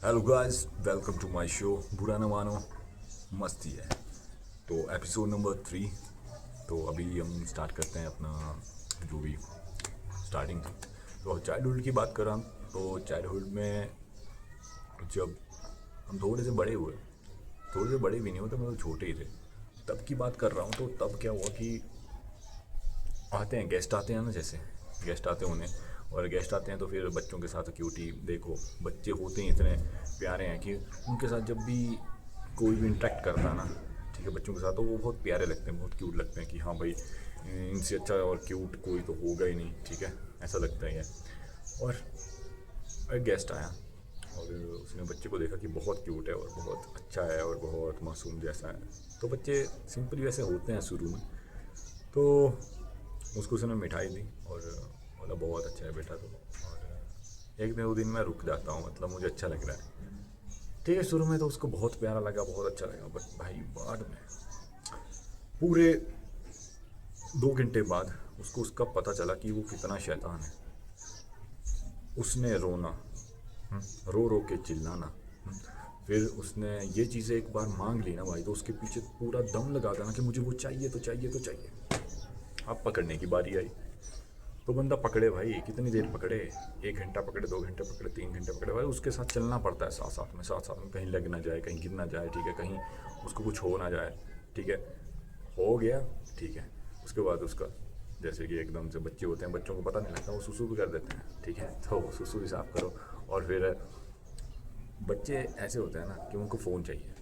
Hello guys, welcome to my show. बुरा न मानो, मस्ती है। तो एपिसोड नंबर 3। तो अभी हम स्टार्ट करते हैं अपना जो भी स्टार्टिंग थी। तो चाइल्डहुड की बात कर रहा हूँ। तो चाइल्डहुड में जब हम थोड़े से बड़े हुए, थोड़े से बड़े भी नहीं होते, मतलब छोटे ही थे, तब की बात कर रहा हूँ। तो तब क्या हुआ कि आते हैं गेस्ट, आते हैं ना, जैसे गेस्ट आते हैं उन्हें, और गेस्ट आते हैं तो फिर बच्चों के साथ क्यूटी देखो। बच्चे होते ही इतने प्यारे हैं कि उनके साथ जब भी कोई भी इंटरेक्ट करता है ना, ठीक है, बच्चों के साथ, तो वो बहुत प्यारे लगते हैं, बहुत क्यूट लगते हैं कि हाँ भाई, इनसे अच्छा और क्यूट कोई तो होगा ही नहीं, ठीक है, ऐसा लगता ही है। और एक गेस्ट आया और उसने बच्चे को देखा कि बहुत क्यूट है और बहुत अच्छा है और बहुत मासूम जैसा है। तो बच्चे सिंपली वैसे होते हैं शुरू में। तो उसको उसने मिठाई दी और बोला बहुत अच्छा है बेटा। तो और एक दिन दो दिन मैं रुक जाता हूँ, मतलब मुझे अच्छा लग रहा है, ठीक है। शुरू में तो उसको बहुत प्यारा लगा, बहुत अच्छा लगा, बट भाई बाद में पूरे 2 घंटे बाद उसको उसका पता चला कि वो कितना शैतान है। उसने रोना, रो रो के चिल्लाना, फिर उसने ये चीज़ें एक बार मांग ली ना भाई, तो उसके पीछे पूरा दम लगा देना कि मुझे वो चाहिए तो चाहिए तो चाहिए। अब पकड़ने की बारी आई। तो बंदा पकड़े भाई, कितनी देर पकड़े, 1 घंटा पकड़े, 2 घंटे पकड़े, 3 घंटे पकड़े भाई। उसके साथ चलना पड़ता है साथ साथ में, साथ साथ में, कहीं लग ना जाए, कहीं गिर ना जाए, ठीक है, कहीं उसको कुछ हो ना जाए, ठीक है। हो गया, ठीक है। उसके बाद उसका, जैसे कि एकदम से बच्चे होते हैं, बच्चों को पता नहीं लगता, वो सुसु भी कर देते हैं, ठीक है, तो सुसु भी साफ करो। और फिर बच्चे ऐसे होते हैं ना कि उनको फ़ोन चाहिए।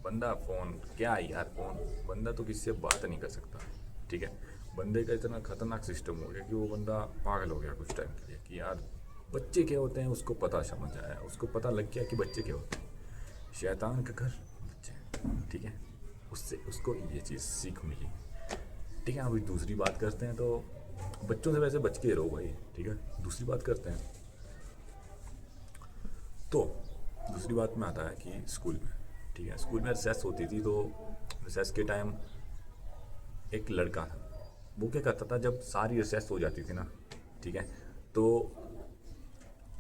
बंदा फ़ोन क्या है यार, फ़ोन, बंदा तो किसी से बात नहीं कर सकता, ठीक है। बंदे का इतना ख़तरनाक सिस्टम हो गया कि वो बंदा पागल हो गया कुछ टाइम के लिए कि यार बच्चे क्या होते हैं, उसको पता समझ आया, उसको पता लग गया कि बच्चे क्या होते हैं। शैतान का घर बच्चे, ठीक है। उससे उसको ये चीज़ सीख मिली, ठीक है। अभी दूसरी बात करते हैं। तो बच्चों से वैसे बच के रहो भाई, ठीक है। दूसरी बात करते हैं। तो दूसरी बात में आता है कि स्कूल में, ठीक है, स्कूल में रिसेस होती थी। तो रिसेस के टाइम एक लड़का था, वो क्या करता था, जब सारी रिसेस हो जाती थी ना, ठीक है, तो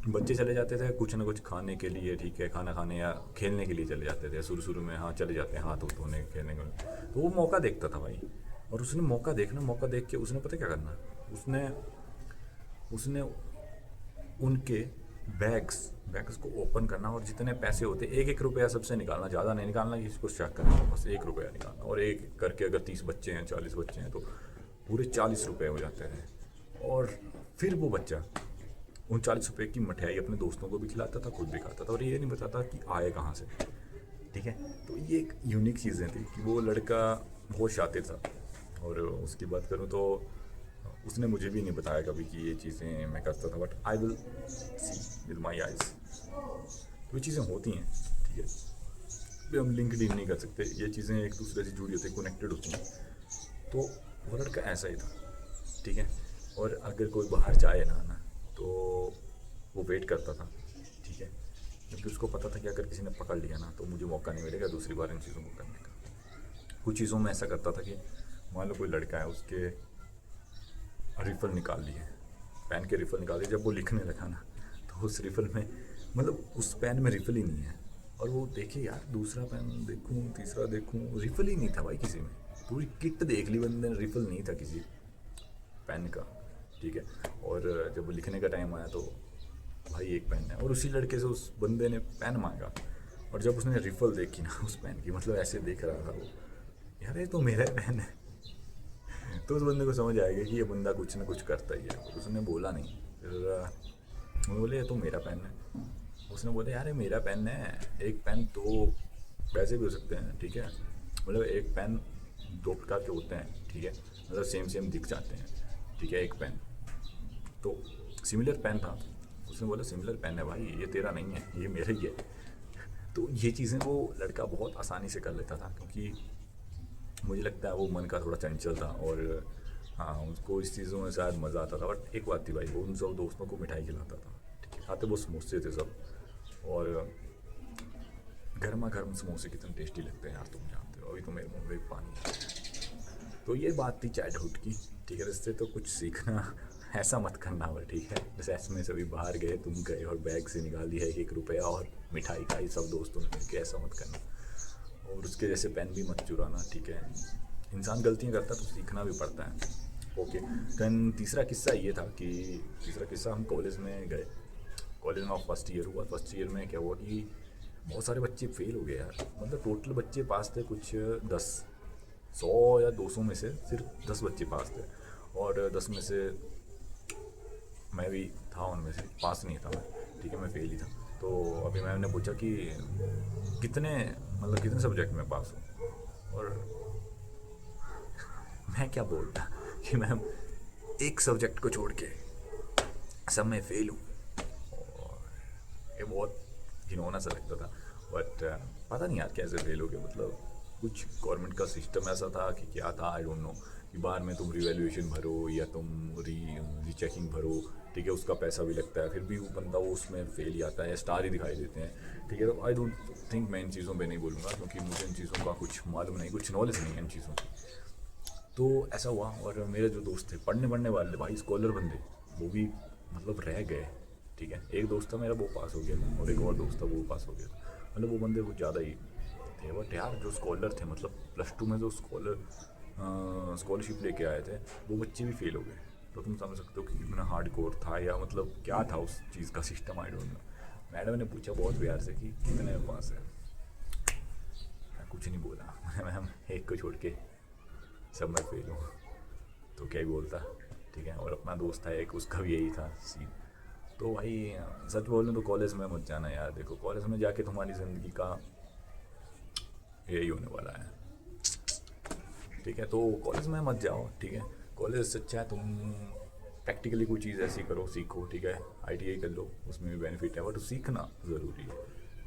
बच्चे चले जाते थे कुछ ना कुछ खाने के लिए, ठीक है, खाना खाने या खेलने के लिए चले जाते थे शुरू शुरू में, हाँ चले जाते हैं हाथ धोने खेलने के लिए। तो वो मौका देखता था भाई, और उसने मौका देखना, मौका देख के उसने पता क्या करना, उसने उसने उनके बैग्स बैग्स को ओपन करना, और जितने पैसे होते, एक एक रुपया सबसे निकालना, ज़्यादा नहीं निकालना कि इसको चेक करना, बस 1 रुपया निकालना, और एक एक करके अगर 30 बच्चे हैं, 40 बच्चे हैं, तो पूरे 40 रुपये हो जाते हैं। और फिर वो बच्चा उन 40 रुपये की मिठाई अपने दोस्तों को भी खिलाता था, खुद भी खाता था, और ये नहीं बताता कि आए कहाँ से, ठीक है। तो ये एक यूनिक चीज़ें थी कि वो लड़का बहुत शातिर था। और उसकी बात करूँ तो उसने मुझे भी नहीं बताया कभी कि ये चीज़ें मैं करता था, but I will see with my eyes. तो ये चीज़ें होती हैं, ठीक है। भी हम लिंक इन नहीं कर सकते, ये चीज़ें एक दूसरे से जुड़ी होती हैं, कनेक्टेड होती हैं। तो वो लड़का ऐसा ही था, ठीक है। और अगर कोई बाहर जाए ना तो वो वेट करता था, ठीक है, क्योंकि उसको पता था कि अगर किसी ने पकड़ लिया ना तो मुझे मौका नहीं मिलेगा दूसरी बार इन चीज़ों को करने का। कुछ चीज़ों में ऐसा करता था कि मान लो कोई लड़का है, उसके रिफ़ल निकाल लिए, पेन के रिफ़ल निकाल दिए, जब वो लिखने लगा ना, तो उस रिफ़ल में, मतलब उस पेन में रिफ़ल ही नहीं है। और वो देखे यार, दूसरा पेन देखूं, तीसरा देखूं, रिफ़ल ही नहीं था भाई किसी में। पूरी किट देख ली बंदे ने, रिफ़ल नहीं था किसी पेन का, ठीक है। और जब लिखने का टाइम आया तो भाई एक पेन है, और उसी लड़के से उस बंदे ने पेन मांगा। और जब उसने रिफ़ल देखी ना उस पेन की, मतलब ऐसे देख रहा था वो, यार ये तो मेरा पेन है। तो उस बंदे को समझ आएगा कि ये बंदा कुछ ना कुछ करता ही है, और उसने बोला नहीं। फिर वो बोले ये तो मेरा पेन है। उसने बोला यार ये मेरा पेन है, एक पेन दो वैसे भी हो सकते हैं, ठीक है, मतलब एक पेन दो प्रकार के होते हैं, ठीक है, मतलब सेम सेम दिख जाते हैं, ठीक है, एक पेन तो सिमिलर पेन था। उसने बोला सिमिलर पेन है भाई, ये तेरा नहीं है, ये मेरा ही है। तो ये चीज़ें वो लड़का बहुत आसानी से कर लेता था, क्योंकि मुझे लगता है वो मन का थोड़ा चंचल था, और हाँ उसको इस चीज़ों में शायद मज़ा आता था। बट एक बात थी भाई, वो उन सब दोस्तों को मिठाई खिलाता था, ठीक है, खाते वो समोसे थे सब। और गर्मा गर्म समोसे कितने टेस्टी लगते हैं यार, तुम जानते हो, अभी तो मेरे मुंह में पानी है। तो ये बात थी चाइल्डहुड की, ठीक है। इससे तो कुछ सीखना ऐसा मत करना हो, ठीक है। जैसे इसमें सभी बाहर गए, तुम गए और बैग से निकाल दिया 1 1 रुपया और मिठाई खाई सब दोस्तों ने मिलकर, ऐसा मत करना। और उसके जैसे पेन भी मत चुराना, ठीक है। इंसान गलतियाँ करता है तो सीखना भी पड़ता है। ओके। देन तीसरा किस्सा ये था कि तीसरा किस्सा, हम कॉलेज में गए। कॉलेज में फर्स्ट ईयर हुआ। फर्स्ट ईयर में क्या हुआ कि बहुत सारे बच्चे फेल हो गए यार। मतलब टोटल बच्चे पास थे कुछ 10, 100 या 200 में से सिर्फ 10 बच्चे पास थे। और 10 में से मैं भी था, उनमें से पास नहीं था मैं, ठीक है, मैं फेल ही था। तो अभी मैम ने पूछा कि कितने मतलब कितने सब्जेक्ट में पास हूँ, और मैं क्या बोलता कि मैम एक सब्जेक्ट को छोड़ के सब में फेल हूँ। ये बहुत घिनौना सा लगता था। बट पता नहीं यार कैसे फेल हो गया। मतलब कुछ गवर्नमेंट का सिस्टम ऐसा था कि क्या था, आई डोंट नो, कि बार में तुम रिवैल्यूएशन भरो या तुम रीचेकिंग भरो, ठीक है, उसका पैसा भी लगता है, फिर भी वो बंदा वो उसमें फेल ही आता है या स्टार ही दिखाई देते हैं, ठीक है। तो आई डोंट थिंक, मैं इन चीज़ों पे नहीं बोलूँगा क्योंकि मुझे इन चीज़ों का कुछ मालूम नहीं, कुछ नॉलेज नहीं है इन चीज़ों की। तो ऐसा हुआ, और मेरे जो दोस्त थे पढ़ने पढ़ने वाले भाई, स्कॉलर बंदे, वो भी मतलब रह गए, ठीक है। एक दोस्त था मेरा वो पास हो गया था, और एक और दोस्त था वो पास हो गया था। मतलब वो बंदे कुछ ज़्यादा ही थे। बट यार जो स्कॉलर थे, मतलब +2 में जो स्कॉलरशिप लेके आए थे, वो बच्चे भी फेल हो गए। तो तुम समझ सकते हो कि कितना हार्ड कोर था, या मतलब क्या था उस चीज़ का system, I don't know. Madam ने पूछा बहुत प्यार से कि कितने में पास है। मैं कुछ नहीं बोला मैम एक को छोड़ के सब मैं फेल हूँ, तो क्या ही बोलता, ठीक है। और अपना दोस्त था एक, उसका भी यही था सीन। तो भाई सच बोलूँ तो कॉलेज में मत जाना यार। देखो कॉलेज में जाके तुम्हारी ज़िंदगी का यही होने वाला है, ठीक है। तो कॉलेज में मत जाओ, ठीक है। कॉलेज से अच्छा है तुम प्रैक्टिकली कोई चीज़ ऐसी करो, सीखो, ठीक है। आईटीआई कर लो, उसमें भी बेनिफिट है, बट सीखना ज़रूरी है,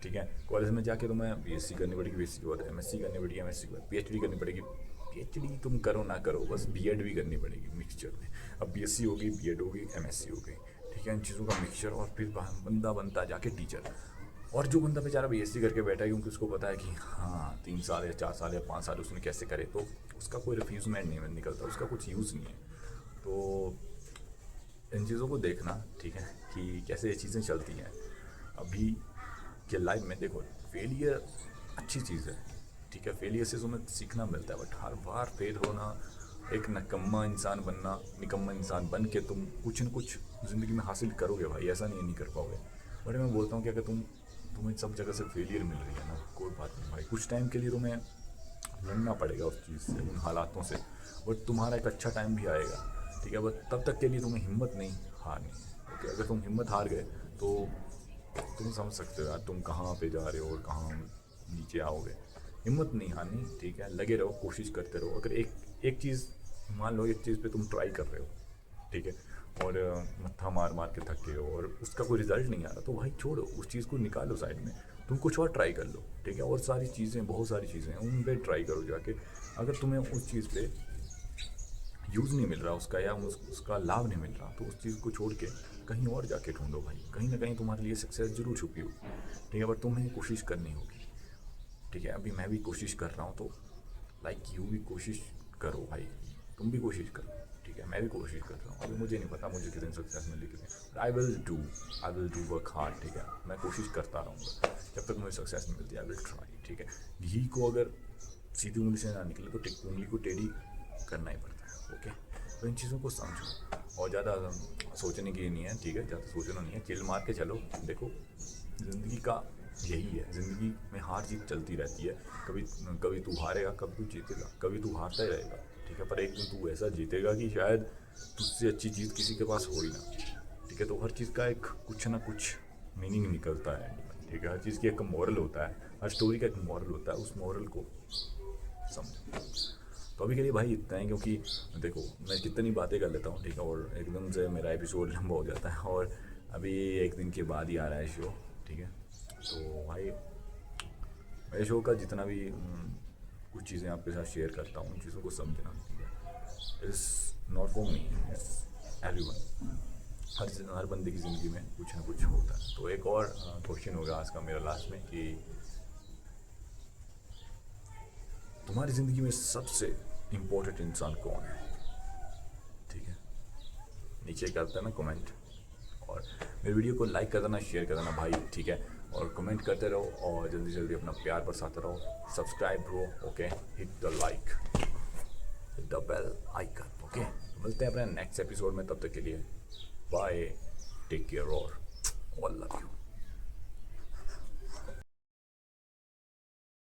ठीक है। कॉलेज में जाके तुम्हें बीएससी करनी पड़ेगी, बीएससी के बाद एमएससी करनी पड़ेगी, एमएससी के बाद पीएचडी करनी पड़ेगी। पीएचडी तुम करो ना करो, बस बीएड भी करनी पड़ेगी मिक्सचर में। अब बीएससी होगी, बीएड होगी, एमएससी हो गई, ठीक है। इन चीज़ों का मिक्सचर, और फिर बंदा बनता जाके टीचर। और जो बंदा बेचारा बीएससी करके बैठा है क्योंकि उसको पता है कि हाँ 3 साल या 4 साल या 5 साल उसने कैसे करे, तो उसका कोई रिफ्यूजमेंट नहीं निकलता, उसका कुछ यूज़ नहीं है। तो इन चीज़ों को देखना, ठीक है, कि कैसे ये चीज़ें चलती हैं अभी के लाइफ में। देखो फेलियर अच्छी चीज़ है, ठीक है। फेलियर से तुम्हें सीखना मिलता है, बट हर बार फेल होना, एक निकम्मा इंसान बनना, निकम्मा इंसान बन के तुम कुछ न कुछ ज़िंदगी में हासिल करोगे भाई, ऐसा नहीं कर पाओगे। बट मैं बोलता हूँ कि अगर तुम्हें सब जगह से फेलियर मिल रही है ना, कोई बात नहीं भाई, कुछ टाइम के लिए तुम्हें लड़ना पड़ेगा उस चीज़ से, उन हालातों से, बट तुम्हारा एक अच्छा टाइम भी आएगा, ठीक है। बट तब तक के लिए तुम्हें हिम्मत नहीं हारनी है, ओके। अगर तुम हिम्मत हार गए तो तुम समझ सकते हो यार तुम कहाँ पे जा रहे हो और कहाँ नीचे आओगे। हिम्मत नहीं हारनी, ठीक है। लगे रहो, कोशिश करते रहो। अगर एक एक चीज़ मान लो, एक चीज़ पे तुम ट्राई कर रहे हो, ठीक है, और मत्था मार मार के थक गए हो और उसका कोई रिजल्ट नहीं आ रहा, तो भाई छोड़ो उस चीज़ को, निकालो साइड में, तुम कुछ और ट्राई कर लो, ठीक है। और सारी चीज़ें, बहुत सारी चीज़ें हैं, उन पे ट्राई करो जाके। अगर तुम्हें उस चीज़ पे यूज़ नहीं मिल रहा उसका, या उसका लाभ नहीं मिल रहा, तो उस चीज़ को छोड़ के कहीं और जाके ढूंढो भाई। कहीं ना कहीं तुम्हारे लिए सक्सेस जरूर छुपी होगी, ठीक है। बट तुम्हें कोशिश करनी होगी, ठीक है। अभी मैं भी कोशिश कर रहा हूँ, तो लाइक यू भी कोशिश करो भाई, तुम भी कोशिश करो, ठीक है। मैं भी कोशिश कर रहा हूँ। अभी मुझे नहीं पता मुझे कितनी सक्सेस मिली, कितनी, I will do work hard, ठीक है। मैं कोशिश करता रहूँगा जब तक मुझे सक्सेस नहीं मिलती, आई विल ट्राई, ठीक है। घी को अगर सीधी उंगली से ना निकले तो उंगली को टेढ़ी करना ही पड़ता है, ओके। तो इन चीज़ों को समझो, और ज़्यादा सोचने की नहीं है, ठीक है। ज़्यादा सोचना नहीं है, चिल मार के चलो। देखो ज़िंदगी का यही है, ज़िंदगी में हार जीत चलती रहती है। कभी कभी तू हारेगा, कभी तू जीतेगा, कभी तू हारता ही रहेगा, ठीक है। पर एक दिन तू ऐसा जीतेगा कि शायद तुझसे अच्छी जीत किसी के पास हो ही ना, ठीक है। तो हर चीज़ का एक कुछ ना कुछ मीनिंग निकलता है, ठीक है। हर चीज़ की एक मॉरल होता है, हर स्टोरी का एक मॉरल होता है, उस मॉरल को समझो। तो अभी के लिए भाई इतना ही, क्योंकि देखो मैं कितनी बातें कर लेता हूँ, ठीक है, और एकदम से मेरा एपिसोड लंबा हो जाता है, और अभी एक दिन के बाद ही आ रहा है शो, ठीक है। तो भाई मेरे शो का जितना भी कुछ चीज़ें आपके साथ शेयर करता हूँ, उन चीज़ों को समझना, ठीक है। It's not for me, it's everyone. हर बंदे की ज़िंदगी में कुछ ना कुछ होता है। तो एक और क्वेश्चन होगा आज का मेरा लास्ट में, कि तुम्हारी ज़िंदगी में सबसे इम्पोर्टेंट इंसान कौन है, ठीक है। नीचे कर देना कमेंट, और मेरे वीडियो को लाइक कर देना, शेयर कर देना भाई, ठीक है। और कमेंट करते रहो और जल्दी से जल्दी अपना प्यार बरसाते रहो। Subscribe bro, okay, hit the like, hit the bell icon, okay. मिलते हैं अपने नेक्स्ट एपिसोड में, तब तक के लिए बाय, टेक केयर और लव यू।